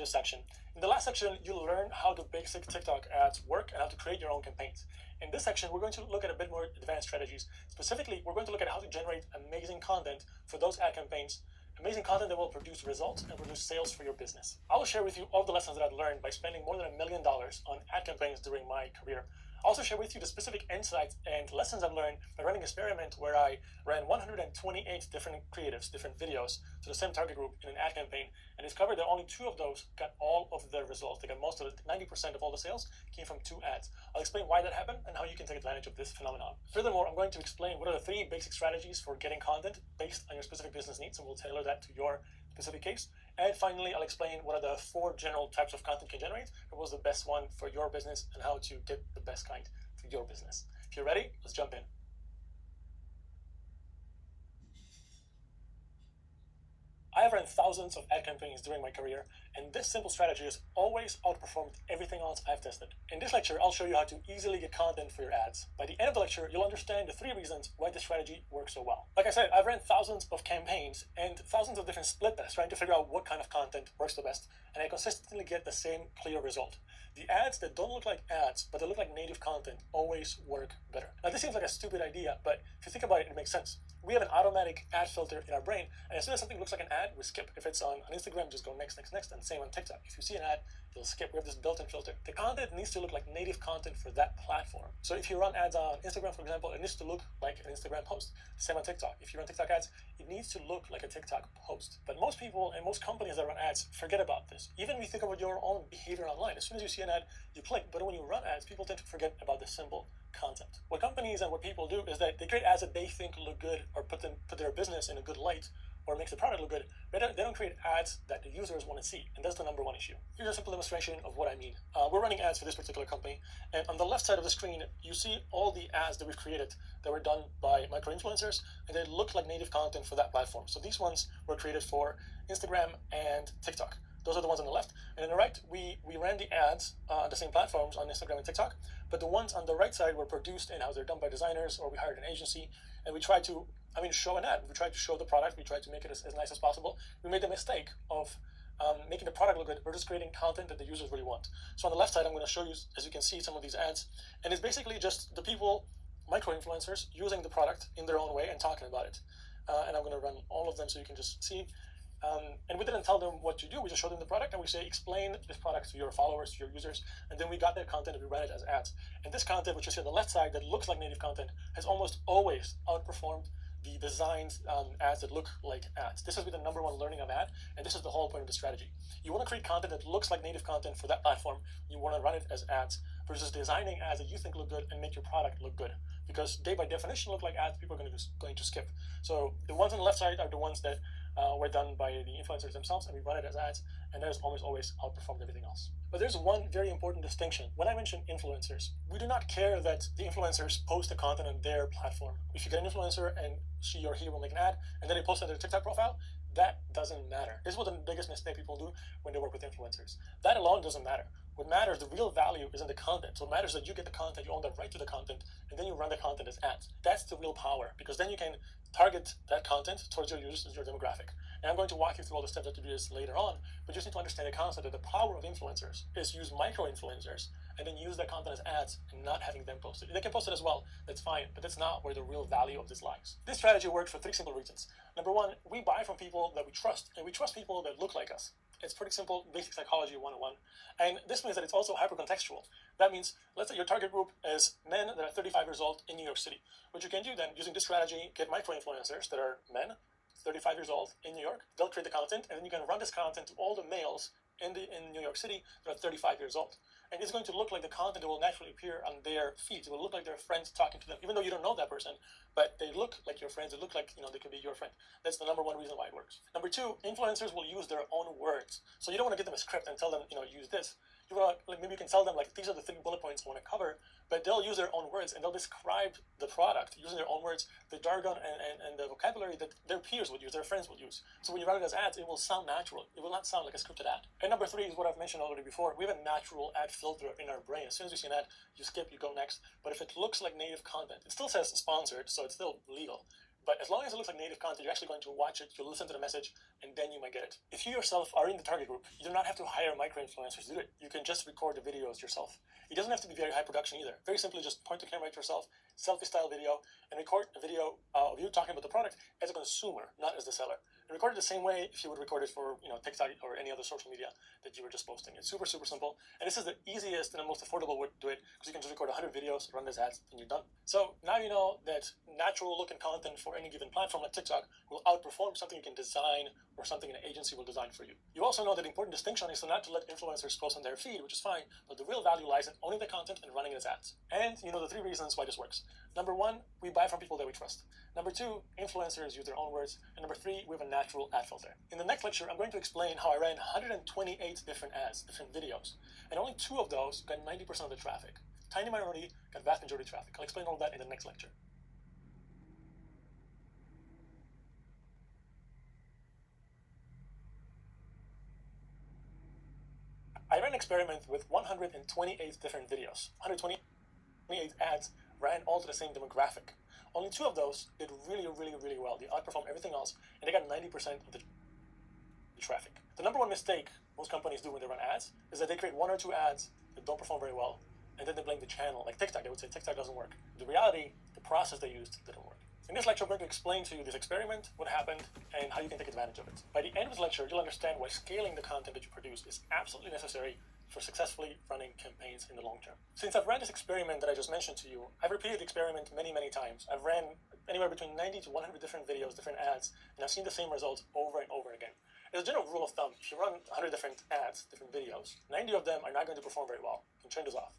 this section. In the last section, you'll learn how the basic TikTok ads work and how to create your own campaigns. In this section, we're going to look at a bit more advanced strategies. Specifically, we're going to look at how to generate amazing content for those ad campaigns, amazing content that will produce results and produce sales for your business. I will share with you all the lessons that I've learned by spending more than $1 million on ad campaigns during my career. I'll also share with you the specific insights and lessons I've learned by running an experiment where I ran 128 different creatives, different videos to the same target group in an ad campaign, and discovered that only 2 of those got all of the results. They got most of it. 90% of all the sales came from 2 ads. I'll explain why that happened and how you can take advantage of this phenomenon. Furthermore, I'm going to explain what are the 3 basic strategies for getting content based on your specific business needs, and we'll tailor that to your specific case. And finally, I'll explain what are the 4 general types of content you can generate, what was the best one for your business, and how to get the best kind for your business. If you're ready, let's jump in. I have run thousands of ad campaigns during my career, and this simple strategy has always outperformed everything else I've tested. In this lecture, I'll show you how to easily get content for your ads. By the end of the lecture, you'll understand the 3 reasons why this strategy works so well. Like I said, I've ran thousands of campaigns and thousands of different split tests trying to figure out what kind of content works the best, and I consistently get the same clear result. The ads that don't look like ads, but they look like native content, always work better. Now, this seems like a stupid idea, but if you think about it, it makes sense. We have an automatic ad filter in our brain, and as soon as something looks like an ad, we skip. If it's on Instagram, just go next, next, next, and same on TikTok. If you see an ad, you'll skip. We have this built-in filter. The content needs to look like native content for that platform. So if you run ads on Instagram, for example, it needs to look like an Instagram post. Same on TikTok. If you run TikTok ads, it needs to look like a TikTok post. But most people and most companies that run ads forget about this. Even when you think about your own behavior online, as soon as you see an ad, you click. But when you run ads, people tend to forget about the simple content. What companies and what people do is that they create ads that they think look good or put their business in a good light or makes the product look good, but they don't create ads that the users want to see, and that's the number 1 issue. Here's a simple illustration of what I mean. We're running ads for this particular company, and on the left side of the screen, you see all the ads that we've created that were done by micro-influencers, and they look like native content for that platform. So these ones were created for Instagram and TikTok. Those are the ones on the left. And on the right, we ran the ads on the same platforms on Instagram and TikTok, but the ones on the right side were produced in-house. They're done by designers, or we hired an agency, and we tried to, show an ad. We tried to show the product. We tried to make it as nice as possible. We made the mistake of making the product look good. We're just creating content that the users really want. So on the left side, I'm going to show you, as you can see, some of these ads, and it's basically just the people, micro-influencers, using the product in their own way and talking about it. And I'm going to run all of them so you can just see. And we didn't tell them what to do. We just showed them the product, and we say, explain this product to your followers, to your users, and then we got their content and we ran it as ads. And this content, which you see on the left side that looks like native content, has almost always outperformed the designed ads that look like ads. This has been the number 1 learning of ad, and this is the whole point of the strategy. You want to create content that looks like native content for that platform. You want to run it as ads versus designing ads that you think look good and make your product look good. Because they, by definition, look like ads, people are going to skip. So the ones on the left side are the ones that were done by the influencers themselves, and we run it as ads, and that has always outperformed everything else. But there's one very important distinction. When I mention influencers, we do not care that the influencers post the content on their platform. If you get an influencer and she or he will make an ad, and then they post it on their TikTok profile, that doesn't matter. This is what the biggest mistake people do when they work with influencers. That alone doesn't matter. What matters, the real value, is in the content. So what matters is that you get the content, you own the right to the content, and then you run the content as ads. That's the real power, because then you can target that content towards your users, your demographic. And I'm going to walk you through all the steps to do this later on, but you just need to understand the concept that the power of influencers is use micro-influencers and then use that content as ads and not having them post it. They can post it as well, that's fine, but that's not where the real value of this lies. This strategy works for 3 simple reasons. Number 1, we buy from people that we trust, and we trust people that look like us. It's pretty simple, basic psychology 101. And this means that it's also hyper-contextual. That means, let's say your target group is men that are 35 years old in New York City. What you can do then, using this strategy, get micro-influencers that are men, 35 years old in New York. They'll create the content, and then you can run this content to all the males in New York City that are 35 years old. And it's going to look like the content that will naturally appear on their feeds. It will look like their friends talking to them, even though you don't know that person, but they look like your friends. They look like, they could be your friend. That's the number 1 reason why it works. Number 2, influencers will use their own words. So you don't want to give them a script and tell them, use this. You want to, maybe you can tell them, these are the 3 bullet points I want to cover, but they'll use their own words and they'll describe the product using their own words, the jargon and the vocabulary that their peers would use, their friends would use. So when you run it as ads, it will sound natural. It will not sound like a scripted ad. And number 3 is what I've mentioned already before. We have a natural ad filter in our brain. As soon as you see an ad, you skip, you go next. But if it looks like native content, it still says sponsored, so it's still legal. But as long as it looks like native content, you're actually going to watch it, you'll listen to the message, and then you might get it. If you yourself are in the target group, you do not have to hire micro-influencers to do it. You can just record the videos yourself. It doesn't have to be very high production either. Very simply, just point the camera at yourself, selfie-style video, and record a video of you talking about the product as a consumer, not as the seller. And record it the same way if you would record it for TikTok or any other social media that you were just posting. It's super, super simple. And this is the easiest and the most affordable way to do it because you can just record 100 videos, run these ads, and you're done. So now you know that natural looking content for any given platform like TikTok will outperform something you can design or something an agency will design for you. You also know that the important distinction is not to let influencers post on their feed, which is fine, but the real value lies in owning the content and running its ads. And you know the 3 reasons why this works. Number 1, we buy from people that we trust. Number 2, influencers use their own words. And number 3, we have a natural ad filter. In the next lecture, I'm going to explain how I ran 128 different ads, different videos, and only 2 of those got 90% of the traffic. Tiny minority got vast majority traffic. I'll explain all that in the next lecture. I ran an experiment with 128 different videos. 128 ads ran all to the same demographic. Only 2 of those did really, really, really well. They outperformed everything else, and they got 90% of the traffic. The number 1 mistake most companies do when they run ads is that they create 1 or 2 ads that don't perform very well, and then they blame the channel. Like TikTok, they would say TikTok doesn't work. The reality, the process they used didn't work. In this lecture, I'm going to explain to you this experiment, what happened, and how you can take advantage of it. By the end of this lecture, you'll understand why scaling the content that you produce is absolutely necessary for successfully running campaigns in the long term. Since I've ran this experiment that I just mentioned to you, I've repeated the experiment many, many times. I've ran anywhere between 90 to 100 different videos, different ads, and I've seen the same results over and over again. As a general rule of thumb, if you run 100 different ads, different videos, 90 of them are not going to perform very well. You can turn this off.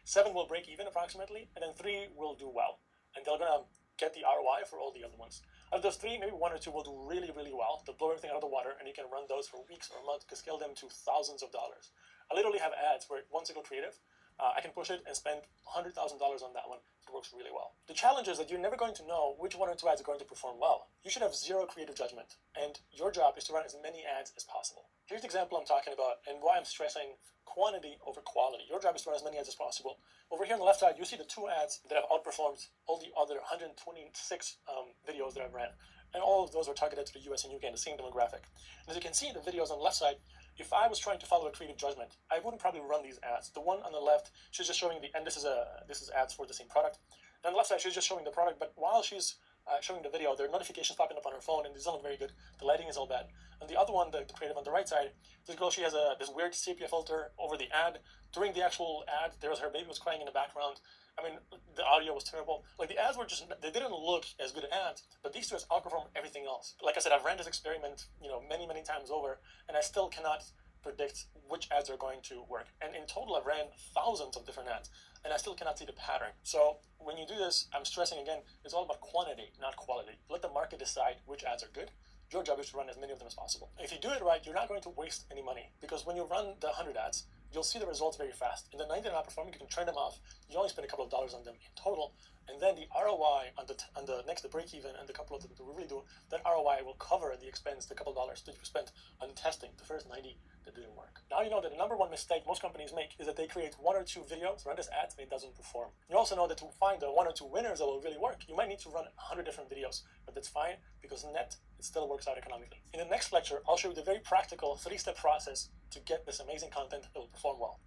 7 will break even approximately, and then 3 will do well. And they're going to get the ROI for all the other ones. Out of those 3, maybe 1 or 2 will do really, really well. They'll blow everything out of the water, and you can run those for weeks or months to scale them to thousands of dollars. I literally have ads where one single creative, I can push it and spend $100,000 on that one. It works really well. The challenge is that you're never going to know which 1 or 2 ads are going to perform well. You should have zero creative judgment, and your job is to run as many ads as possible. Here's the example I'm talking about and why I'm stressing quantity over quality. Your job is to run as many ads as possible. Over here on the left side, you see the 2 ads that have outperformed all the other 126 videos that I've ran. And all of those are targeted to the US and UK in the same demographic. And as you can see, the videos on the left side, if I was trying to follow a creative judgment, I wouldn't probably run these ads. The one on the left, she's just showing the, and this is ads for the same product. And on the left side, she's just showing the product, but while she's showing the video, there are notifications popping up on her phone, and it doesn't look very good. The lighting is all bad. And the other one, the creative on the right side, this girl, she has this weird sepia filter over the ad. During the actual ad, her baby was crying in the background. I mean, the audio was terrible. Like, the ads were just, they didn't look as good ads, but these 2 ads outperformed everything else. Like I said, I've ran this experiment, many, many times over, and I still cannot predict which ads are going to work. And in total, I've ran thousands of different ads, and I still cannot see the pattern. So when you do this, I'm stressing again, it's all about quantity, not quality. Let the market decide which ads are good. Your job is to run as many of them as possible. If you do it right, you're not going to waste any money, because when you run the 100 ads, you'll see the results very fast. And the 90 that are not performing, you can turn them off. You only spend a couple of dollars on them in total. And then the ROI on the next to break even and the couple of them to really do, that ROI will cover the expense, the couple of dollars that you spent on testing the first 90 that didn't work. Now you know that the number 1 mistake most companies make is that they create 1 or 2 videos, run this ads, and it doesn't perform. You also know that to find the 1 or 2 winners that will really work, you might need to run 100 different videos, but that's fine because net, it still works out economically. In the next lecture, I'll show you the very practical 3-step process to get this amazing content that will perform well.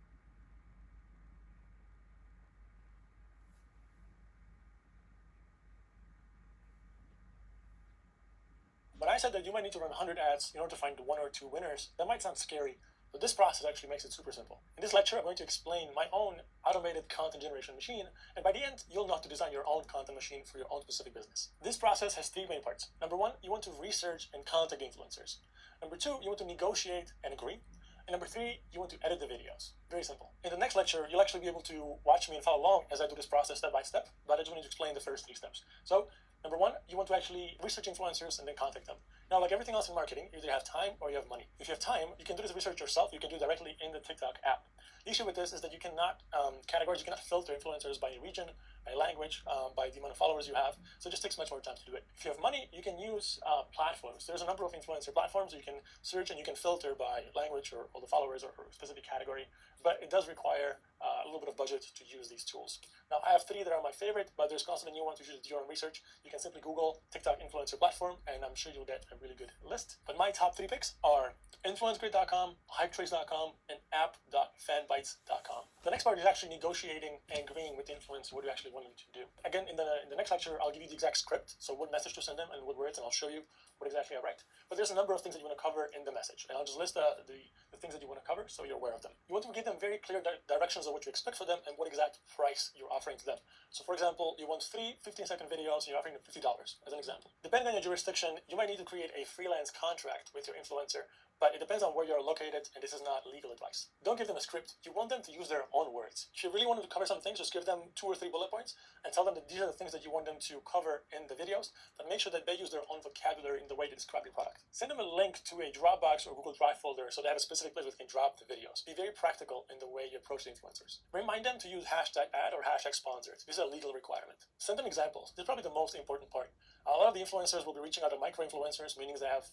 When I said that you might need to run 100 ads in order to find 1 or 2 winners, that might sound scary, but this process actually makes it super simple. In this lecture, I'm going to explain my own automated content generation machine, and by the end, you'll know how to design your own content machine for your own specific business. This process has 3 main parts. Number 1, you want to research and contact influencers. Number 2, you want to negotiate and agree. And number 3, you want to edit the videos. Very simple. In the next lecture, you'll actually be able to watch me and follow along as I do this process step by step, but I just want to explain the first 3 steps. So, number 1, you want to actually research influencers and then contact them. Now, like everything else in marketing, you either have time or you have money. If you have time, you can do this research yourself. You can do it directly in the TikTok app. The issue with this is that you cannot categorize, you cannot filter influencers by region by language, by the amount of followers you have. So it just takes much more time to do it. If you have money, you can use platforms. There's a number of influencer platforms. You can search and you can filter by language or the followers or specific category, but it does require a little bit of budget to use these tools. Now, I have 3 that are my favorite, but there's constantly new ones. You should do your own research. You can simply Google TikTok influencer platform, and I'm sure you'll get a really good list. But my top 3 picks are InfluenceGrid.com, HypeTrace.com, and app.fanbytes.com. The next part is actually negotiating and agreeing with the influencer what you actually want them to do. Again, in the next lecture, I'll give you the exact script, so what message to send them and what words, and I'll show you what exactly I write. But there's a number of things that you want to cover in the message, and I'll just list the things that you want to cover so you're aware of them. You want to give them very clear directions of what you expect for them and what exact price you're offering to them. So for example, you want 3 15-second videos and you're offering them $50 as an example. Depending on your jurisdiction, you might need to create a freelance contract with your influencer, but it depends on where you're located, and this is not legal advice. Don't give them a script. You want them to use their own words. If you really want them to cover some things, just give them 2 or 3 bullet points and tell them that these are the things that you want them to cover in the videos, but make sure that they use their own vocabulary in the way they describe your product. Send them a link to a Dropbox or Google Drive folder so they have a specific place where they can drop the videos. Be very practical in the way you approach the influencers. Remind them to use hashtag ad or hashtag sponsored. This is a legal requirement. Send them examples. This is probably the most important part. A lot of the influencers will be reaching out to micro-influencers, meaning they have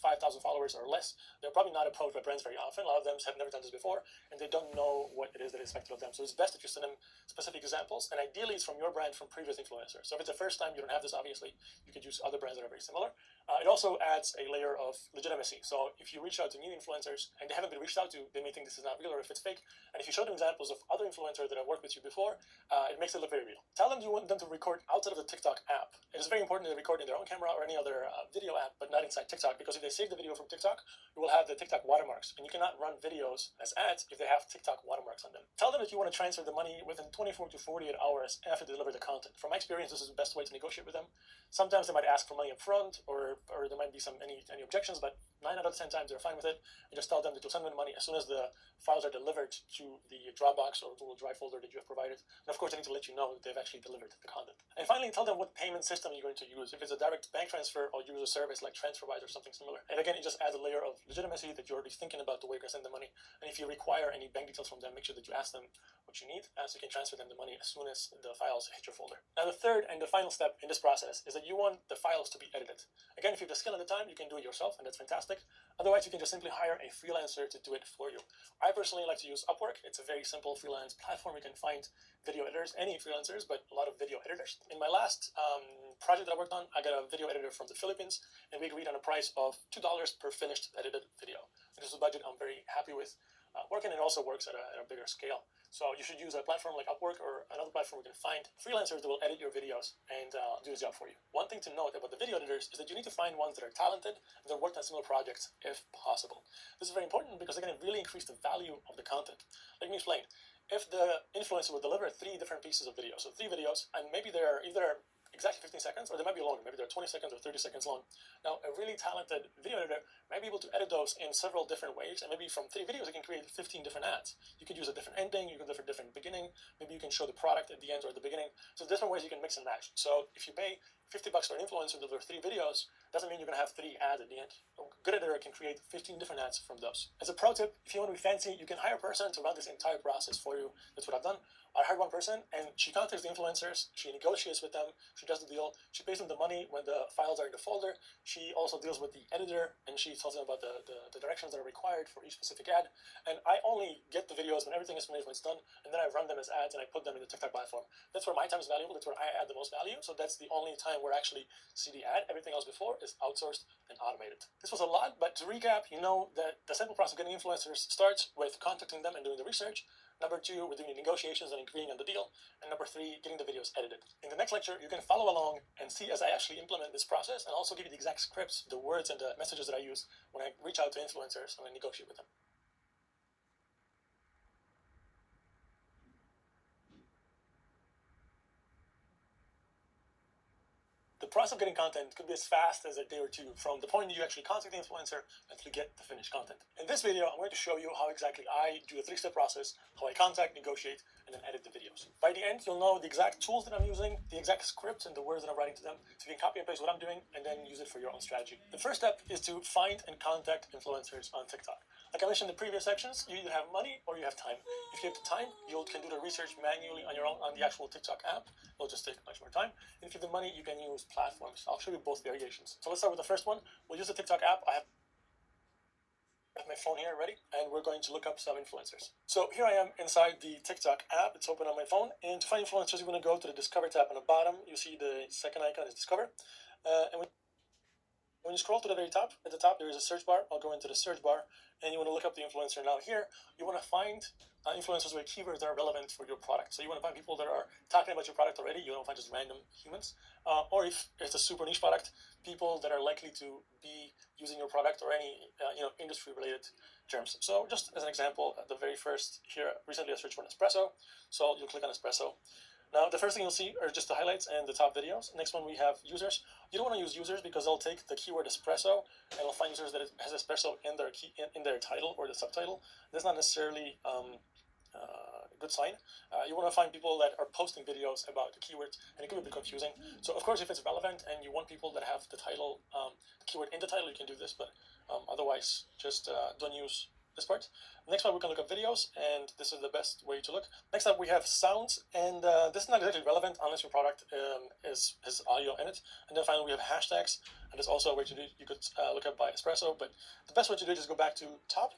5,000 followers or less. They're probably not approached by brands very often. A lot of them have never done this before, and they don't know what it is that is expected of them. So it's best if you send them specific examples, and ideally it's from your brand, from previous influencers. So if it's the first time you don't have this, obviously, you could use other brands that are very similar. It also adds a layer of legitimacy. So if you reach out to new influencers and they haven't been reached out to, they may think this is not real or if it's fake. And if you show them examples of other influencers that have worked with you before, it makes it look very real. Tell them you want them to record outside of the TikTok app. It is very important that they record in their own camera or any other video app, but not inside TikTok, because if they save the video from TikTok, you will have the TikTok watermarks, and you cannot run videos as ads if they have TikTok watermarks on them. Tell them that you want to transfer the money within 24 to 48 hours after they deliver the content. From my experience, this is the best way to negotiate with them. Sometimes they might ask for money up front, or there might be any objections, but 9 out of 10 times they're fine with it. And just tell them that you'll send them the money as soon as the files are delivered to the Dropbox or Google Drive folder that you have provided. And of course, they need to let you know that they've actually delivered the content. And finally, tell them what payment system you're going to use. If it's a direct bank transfer, or use a service like TransferWise or something similar. And again, it just adds a layer of legitimacy that you're already thinking about the way you're going to send the money. And if you require any bank details from them, make sure that you ask them what you need, so you can transfer them the money as soon as the files hit your folder. Now, the third and the final step in this process is that you want the files to be edited. Again, if you have the skill and the time, you can do it yourself, and that's fantastic. Otherwise, you can just simply hire a freelancer to do it for you. I personally like to use Upwork. It's a very simple freelance platform. You can find video editors, any freelancers, but a lot of video editors. In my last project that I worked on, I got a video editor from the Philippines, and we agreed on a price of $2 per finished edited video. And this is a budget I'm very happy with working. It also works at a bigger scale. So you should use a platform like Upwork or another platform where you can find freelancers that will edit your videos and do the job for you. One thing to note about the video editors is that you need to find ones that are talented and that worked on similar projects if possible. This is very important because they're going to really increase the value of the content. Let me explain. If the influencer will deliver 3 different pieces of video, so 3 videos, and maybe they're either exactly 15 seconds, or they might be longer. Maybe they're 20 seconds or 30 seconds long. Now, a really talented video editor might be able to edit those in several different ways, and maybe from 3 videos, you can create 15 different ads. You could use a different ending, you can do a different beginning, maybe you can show the product at the end or at the beginning. So different ways you can mix and match. So if you pay $50 for an influencer to deliver 3 videos, doesn't mean you're going to have 3 ads at the end. A good editor can create 15 different ads from those. As a pro tip, if you want to be fancy, you can hire a person to run this entire process for you. That's what I've done. I hired one person, and she contacts the influencers, she negotiates with them, she does the deal, she pays them the money when the files are in the folder, she also deals with the editor, and she tells them about the directions that are required for each specific ad, and I only get the videos when everything is finished, when it's done, and then I run them as ads, and I put them in the TikTok platform. That's where my time is valuable, that's where I add the most value, so that's the only time where I actually see the ad. Everything else before is outsourced and automated. This was a lot, but to recap, you know that the simple process of getting influencers starts with contacting them and doing the research. Number 2, we're doing the negotiations and agreeing on the deal. And number 3, getting the videos edited. In the next lecture, you can follow along and see as I actually implement this process, and also give you the exact scripts, the words and the messages that I use when I reach out to influencers and I negotiate with them. The process of getting content could be as fast as a day or two from the point you actually contact the influencer until you get the finished content. In this video, I'm going to show you how exactly I do a 3-step process, how I contact, negotiate, and then edit the videos. By the end, you'll know the exact tools that I'm using, the exact scripts and the words that I'm writing to them, so you can copy and paste what I'm doing and then use it for your own strategy. The first step is to find and contact influencers on TikTok. Like I mentioned in the previous sections, you either have money or you have time. If you have the time, you can do the research manually on your own on the actual TikTok app. It'll just take much more time. And if you have the money, you can use platforms. I'll show you both variations. So let's start with the first one. We'll use the TikTok app. I have my phone here ready, and we're going to look up some influencers. So here I am inside the TikTok app. It's open on my phone. And to find influencers, you're going to go to the Discover tab on the bottom. You see the second icon is Discover. And when you scroll to the very top, at the top there is a search bar. I'll go into the search bar, and you want to look up the influencer. Now here, you want to find influencers with keywords that are relevant for your product. So you want to find people that are talking about your product already. You don't find just random humans. Or if it's a super niche product, people that are likely to be using your product or any industry-related terms. So just as an example, the very first here, recently I searched for Nespresso. So you'll click on Nespresso. Now, the first thing you'll see are just the highlights and the top videos. Next one, we have users. You don't want to use users because they'll take the keyword espresso and they'll find users that has espresso in their title or the subtitle. That's not necessarily a good sign. You want to find people that are posting videos about the keywords, and it can be a bit confusing. So, of course, if it's relevant and you want people that have the title, the keyword in the title, you can do this, but otherwise, just don't use this part. Next one, we can look up videos, and this is the best way to look. Next up, we have sounds, and this is not exactly relevant unless your product has audio in it. And then finally, we have hashtags, and there's also a way to do it. You could look up by espresso, but the best way to do it is go back to top,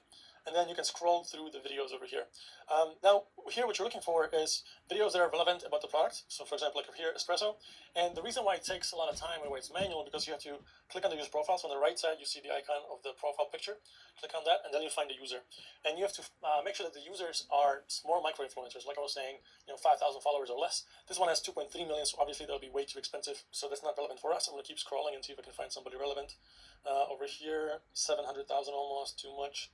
and then you can scroll through the videos over here. Now, here what you're looking for is videos that are relevant about the product. So, for example, like over here, espresso. And the reason why it takes a lot of time and why it's manual, because you have to click on the user profile. So on the right side, you see the icon of the profile picture. Click on that, and then you find the user. And you have to make sure that the users are more micro-influencers. Like I was saying, 5,000 followers or less. This one has 2.3 million, so obviously that'll be way too expensive. So that's not relevant for us. I'm going to keep scrolling and see if I can find somebody relevant. Over here, 700,000 almost, too much.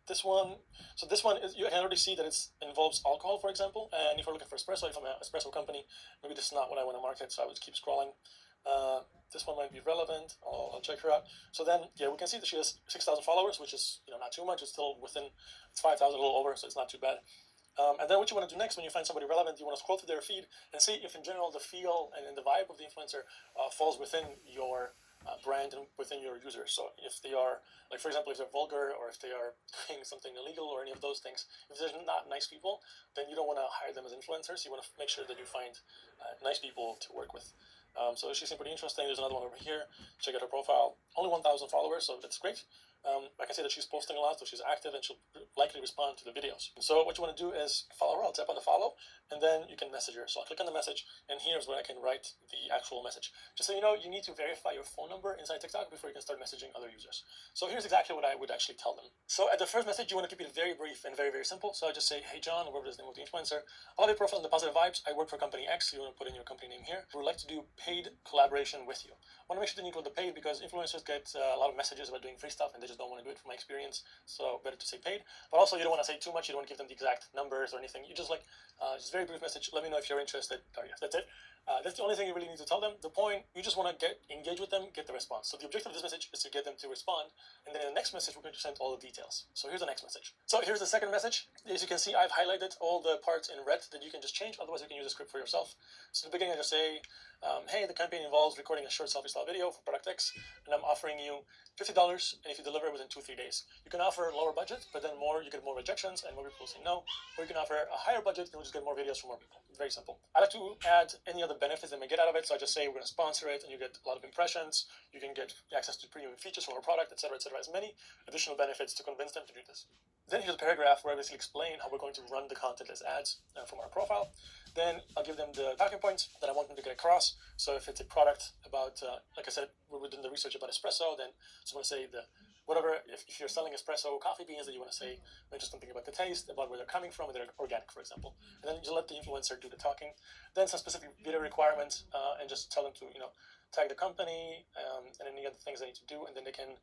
This one is, you can already see that it involves alcohol, for example. And if you're looking for espresso, if I'm an espresso company, maybe this is not what I want to market, so I would keep scrolling. This one might be relevant. I'll check her out. So then, yeah, we can see that she has 6,000 followers, which is not too much. It's still within 5,000, a little over, so it's not too bad. And then what you want to do next when you find somebody relevant, you want to scroll through their feed and see if in general the feel and the vibe of the influencer falls within your brand and within your users. So if they are, like for example, if they're vulgar or if they are doing something illegal or any of those things, if they're not nice people, then you don't want to hire them as influencers. You want to make sure that you find nice people to work with. So she seemed pretty interesting. There's another one over here. Check out her profile. Only 1,000 followers, so that's great. I can see that she's posting a lot, so she's active and she'll likely respond to the videos. So what you want to do is follow her. I'll tap on the follow, and then you can message her. So I'll click on the message, and here's where I can write the actual message. Just so you know, you need to verify your phone number inside TikTok before you can start messaging other users. So here's exactly what I would actually tell them. So at the first message, you want to keep it very brief and very, very simple. So I just say, hey John, whatever is the name of the influencer. I love your profile and the positive vibes. I work for company X. You want to put in your company name here. We would like to do paid collaboration with you. I want to make sure that you include the paid because influencers get a lot of messages about doing free stuff and they just don't want to do it from my experience. So better to say paid. But also you don't want to say too much. You don't want to give them the exact numbers or anything. You just just very brief message. Let me know if you're interested. Oh yeah, that's it. That's the only thing you really need to tell them. The point, you just want to engage with them, get the response. So the objective of this message is to get them to respond. And then in the next message, we're going to send all the details. So here's the next message. So here's the second message. As you can see, I've highlighted all the parts in red that you can just change. Otherwise, you can use a script for yourself. So in the beginning, I just say, hey, the campaign involves recording a short selfie style video for product X, and I'm offering you $50, and if you deliver within 2-3 days. You can offer a lower budget, but then you get more rejections, and more people say no. Or you can offer a higher budget, and you'll just get more videos from more people. Very simple. I like to add any other benefits they may get out of it, so I just say we're going to sponsor it, and you get a lot of impressions. You can get access to premium features from our product, etc., etc. As many additional benefits to convince them to do this. Then here's a paragraph where I basically explain how we're going to run the content as ads from our profile. Then I'll give them the talking points that I want them to get across. So if it's a product about, like I said, we're doing the research about espresso, then so I'm going to say whatever, if you're selling espresso coffee beans, then you want to say, mention something about the taste, about where they're coming from, and they're organic, for example. And then you let the influencer do the talking. Then some specific video requirements, and just tell them to, tag the company, and any other things they need to do, and then they can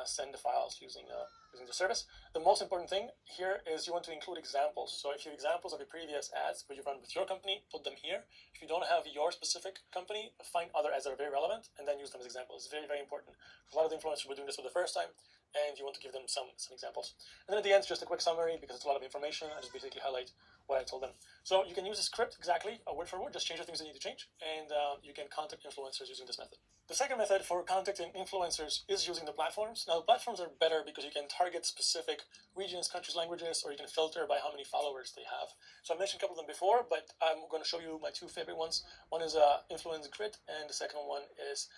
send the files using using the service. The most important thing here is you want to include examples. So if you have examples of your previous ads where you've run with your company, put them here. If you don't have your specific company, find other ads that are very relevant and then use them as examples. It's very, very important. A lot of the influencers were doing this for the first time, and you want to give them some examples. And then at the end, just a quick summary, because it's a lot of information. I just basically highlight what I told them. So you can use a script exactly, word for word, just change the things that you need to change, and you can contact influencers using this method. The second method for contacting influencers is using the platforms. Now, the platforms are better because you can target specific regions, countries, languages, or you can filter by how many followers they have. So I mentioned a couple of them before, but I'm going to show you my two favorite ones. One is Influence Grid, and the second one is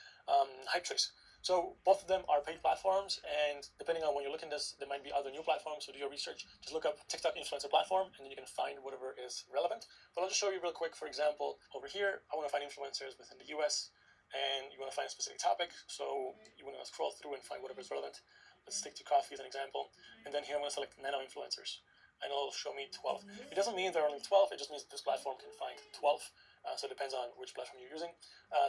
Hypetrace. So both of them are paid platforms, and depending on when you look in this, there might be other new platforms, so do your research. Just look up TikTok influencer platform, and then you can find whatever is relevant. But I'll just show you real quick. For example, over here, I want to find influencers within the US, and you want to find a specific topic, so you want to scroll through and find whatever is relevant. Let's stick to coffee as an example, and then here I'm going to select nano influencers, and it'll show me 12. It doesn't mean there are only 12, it just means this platform can find 12. So it depends on which platform you're using.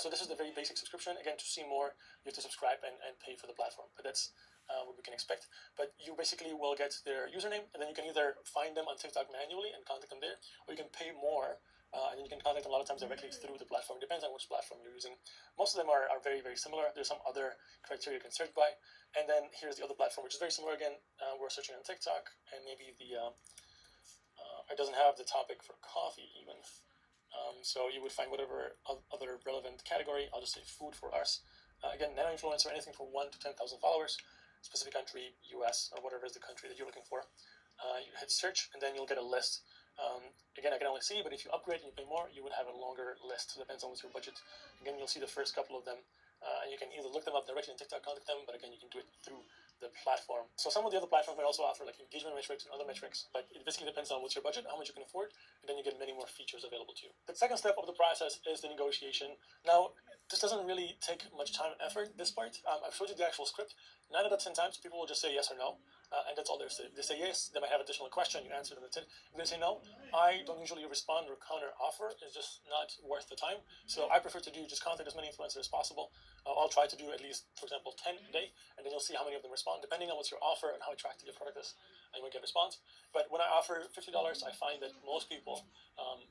So this is the very basic subscription. Again, to see more, you have to subscribe and pay for the platform. But that's what we can expect. But you basically will get their username, and then you can either find them on TikTok manually and contact them there, or you can pay more, and then you can contact them a lot of times directly through the platform. It depends on which platform you're using. Most of them are very, very similar. There's some other criteria you can search by. And then here's the other platform, which is very similar again. We're searching on TikTok, and maybe it doesn't have the topic for coffee even. So you would find whatever other relevant category. I'll just say food for us. Again, nano influencer, anything from 1 to 10,000 followers, specific country, US, or whatever is the country that you're looking for. You hit search, and then you'll get a list. Again, I can only see, but if you upgrade and you pay more, you would have a longer list. It depends on what's your budget. Again, you'll see the first couple of them, and you can either look them up directly on TikTok, contact them, but again, you can do it through the platform. So some of the other platforms may also offer like engagement metrics and other metrics, but it basically depends on what's your budget, how much you can afford, and then you get many more features available to you. The second step of the process is the negotiation. Now, this doesn't really take much time and effort, this part. I've showed you the actual script. 9 out of 10 times, people will just say yes or no, and that's all there is to it. If they say yes, they might have additional question, you answer them, that's it. If they say no, I don't usually respond or counter offer. It's just not worth the time. So I prefer to just contact as many influencers as possible. I'll try to do at least, for example, 10 a day, and then you'll see how many of them respond. Depending on what's your offer and how attractive your product is, and you might get a response. But when I offer $50, I find that most people,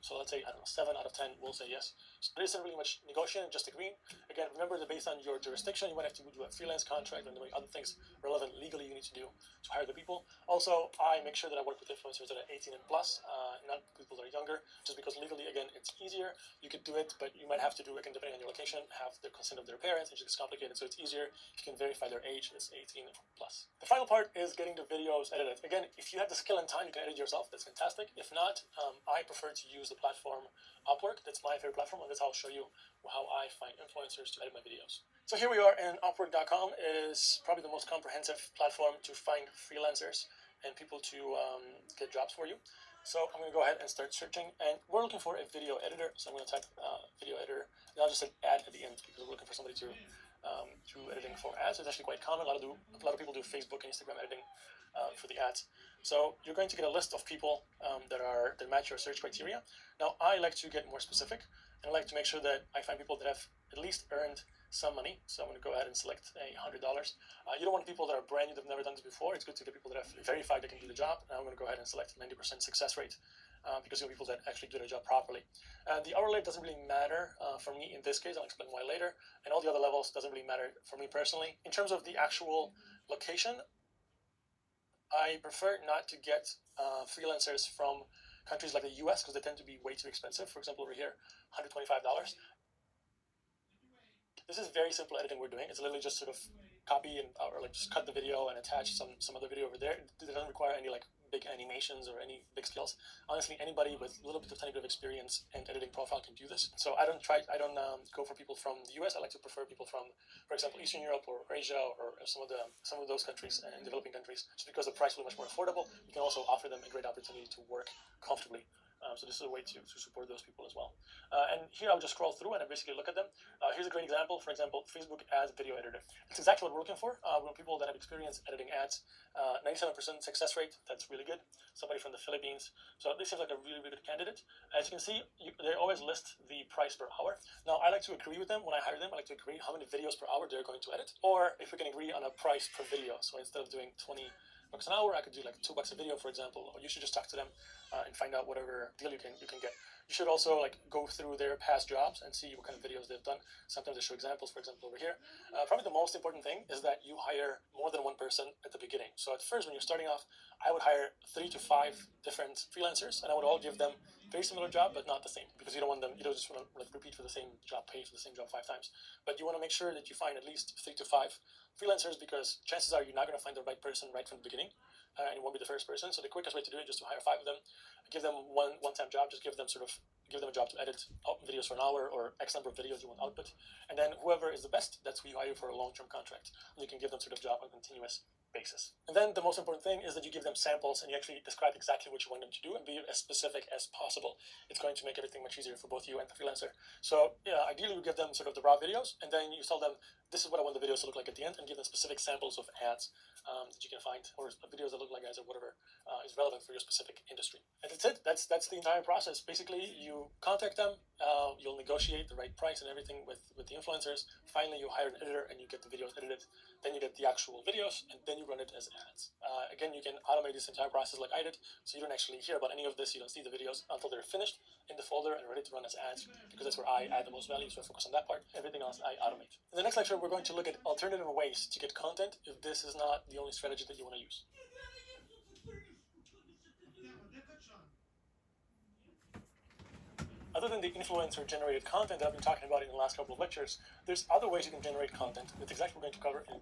so let's say, I don't know, 7 out of 10 will say yes. So there isn't really much negotiating, just agreeing. Again, remember that based on your jurisdiction, you might have to do a freelance contract, and there might be other things relevant legally you need to do to hire the people. Also, I make sure that I work with influencers that are 18 and plus, not people that are younger, just because legally, again, it's easier. You could do it, but you might have to do, again, depending on your location, have the consent of their parents. It just gets complicated, so it's easier. You can verify their age, it's 18 plus. The final part is getting the videos edited. Again, if you have the skill and time, you can edit yourself. That's fantastic. If not, I prefer to use the platform Upwork. That's my favorite platform, and that's how I'll show you how I find influencers to edit my videos. So here we are, and Upwork.com is probably the most comprehensive platform to find freelancers and people to get jobs for you. So I'm going to go ahead and start searching, and we're looking for a video editor. So I'm going to type video editor, and I'll just say add at the end because we're looking for somebody to do editing for ads. It's actually quite common. A lot of people do Facebook and Instagram editing for the ads. So you're going to get a list of people that match your search criteria. Now, I like to get more specific, and I like to make sure that I find people that have at least earned some money. So I'm going to go ahead and select $100. You don't want people that are brand new, that have never done this before. It's good to get people that have verified they can do the job. And I'm going to go ahead and select 90% success rate because you have people that actually do their job properly. The hourly rate doesn't really matter for me in this case. I'll explain why later. And all the other levels doesn't really matter for me personally. In terms of the actual location, I prefer not to get freelancers from countries like the US because they tend to be way too expensive. For example, over here, $125. This is very simple editing we're doing. It's literally just sort of copy or like just cut the video and attach some other video over there. It doesn't require any like big animations or any big skills. Honestly, anybody with a little bit of tiny bit of experience and editing profile can do this. So I don't go for people from the US. I like to prefer people from, for example, Eastern Europe or Asia or some of those countries and developing countries, just because the price will be much more affordable. You can also offer them a great opportunity to work comfortably. So this is a way to support those people as well. And here I'll just scroll through and I basically look at them. Here's a great example. For example, Facebook Ads Video Editor. It's exactly what we're looking for. We want people that have experience editing ads. 97% success rate. That's really good. Somebody from the Philippines. So this seems like a really, really good candidate. As you can see, they always list the price per hour. Now, I like to agree with them when I hire them. I like to agree how many videos per hour they're going to edit. Or if we can agree on a price per video. So instead of doing 20 $5 an hour. I could do like $2 a video, for example. Or you should just talk to them and find out whatever deal you can get. You should also like go through their past jobs and see what kind of videos they've done. Sometimes they show examples, for example, over here. Probably the most important thing is that you hire more than one person at the beginning. So at first, when you're starting off, I would hire 3 to 5 different freelancers, and I would all give them very similar job, but not the same, because you don't want them, you don't just want to like repeat for the same job, pay for the same job 5 times. But you want to make sure that you find at least 3 to 5 freelancers, because chances are you're not going to find the right person right from the beginning. And you won't be the first person. So the quickest way to do it is just to hire 5 of them, give them one-time job, just give them a job to edit videos for an hour or X number of videos you want output. And then whoever is the best, that's who you hire for a long-term contract. And you can give them sort of job on a continuous basis. And then the most important thing is that you give them samples and you actually describe exactly what you want them to do and be as specific as possible. It's going to make everything much easier for both you and the freelancer. So yeah, ideally you give them sort of the raw videos, and then you tell them this is what I want the videos to look like at the end, and give them specific samples of ads that you can find, or videos that look like ads, or whatever is relevant for your specific industry. And that's it. That's the entire process. Basically, you contact them, you'll negotiate the right price and everything with the influencers. Finally, you hire an editor and you get the videos edited. Then you get the actual videos, and then you run it as ads. Again, you can automate this entire process like I did, so you don't actually hear about any of this. You don't see the videos until they're finished in the folder and ready to run as ads, because that's where I add the most value, so I focus on that part. Everything else I automate. In the next lecture, we're going to look at alternative ways to get content if this is not the only strategy that you want to use. Other than the influencer-generated content that I've been talking about in the last couple of lectures, there's other ways you can generate content. That's exactly what we're going to cover in